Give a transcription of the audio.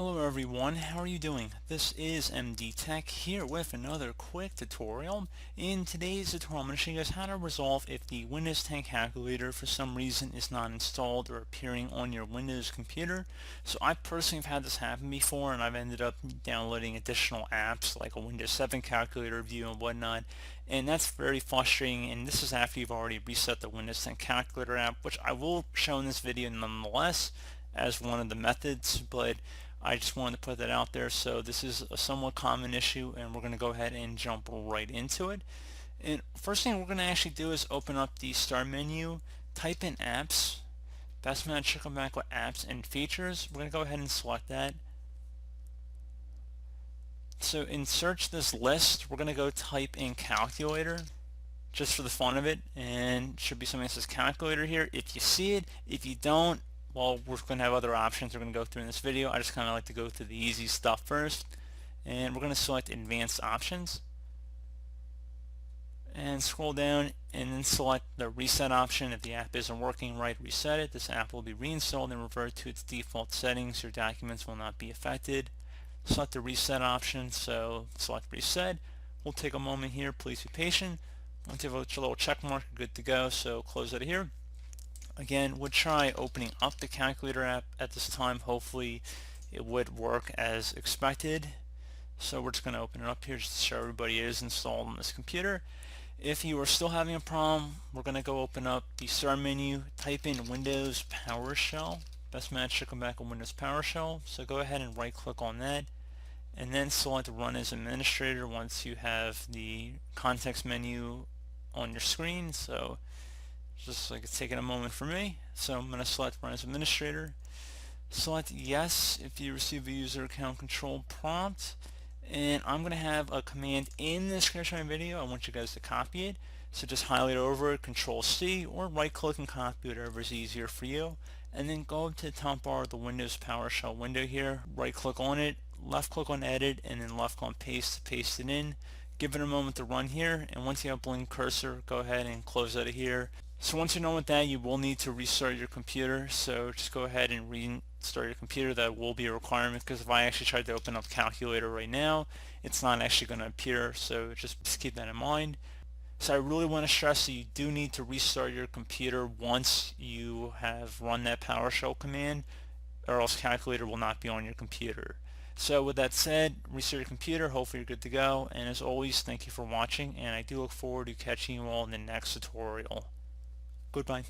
Hello everyone, how are you doing? This is MD Tech here with another quick tutorial. In today's tutorial, I'm going to show you guys how to resolve if the Windows 10 calculator for some reason is not installed or appearing on your Windows computer. So I personally have had this happen before, and I've ended up downloading additional apps like a Windows 7 calculator view and whatnot, and that's very frustrating. And this is after you've already reset the Windows 10 calculator app, which I will show in this video nonetheless as one of the methods, but I just wanted to put that out there. So this is a somewhat common issue, and we're going to go ahead and jump right into it. And first thing we're going to actually do is open up the start menu, type in apps. Best match should come back with apps and features. We're going to go ahead and select that. So in search this list, we're going to go type in calculator just for the fun of it, and it should be something that says calculator here. If you see it, if you don't, well, we're going to have other options we're going to go through in this video. I just kind of like to go through the easy stuff first, and we're going to select advanced options and scroll down and then select the reset option. If the app isn't working right, reset it. This app will be reinstalled and revert to its default settings. Your documents will not be affected. Select the reset option, so select reset. We'll take a moment here, please be patient. Once you have a little check mark, you're good to go, so close out of here. Again, we'll try opening up the calculator app at this time. Hopefully it would work as expected. So we're just going to open it up here just to show everybody it is installed on this computer. If you are still having a problem, we're going to go open up the start menu, type in Windows PowerShell. Best match should come back on Windows PowerShell. So go ahead and right click on that and then select Run as Administrator once you have the context menu on your screen. So just like it's taking a moment for me. So I'm going to select Run as Administrator. Select Yes if you receive a user account control prompt. And I'm going to have a command in the description of my video. I want you guys to copy it. So just highlight over it, Control C, or right click and copy, whatever is easier for you. And then go up to the top bar of the Windows PowerShell window here, right click on it, left click on Edit, and then left click on Paste to paste it in. Give it a moment to run here, and once you have blink cursor, go ahead and close out of here. So once you're done with that, you will need to restart your computer. So just go ahead and restart your computer. That will be a requirement, because if I actually tried to open up calculator right now, it's not actually going to appear. So just keep that in mind. So I really want to stress that you do need to restart your computer once you have run that PowerShell command, or else calculator will not be on your computer. So with that said, restart your computer. Hopefully you're good to go. And as always, thank you for watching, and I do look forward to catching you all in the next tutorial. Goodbye.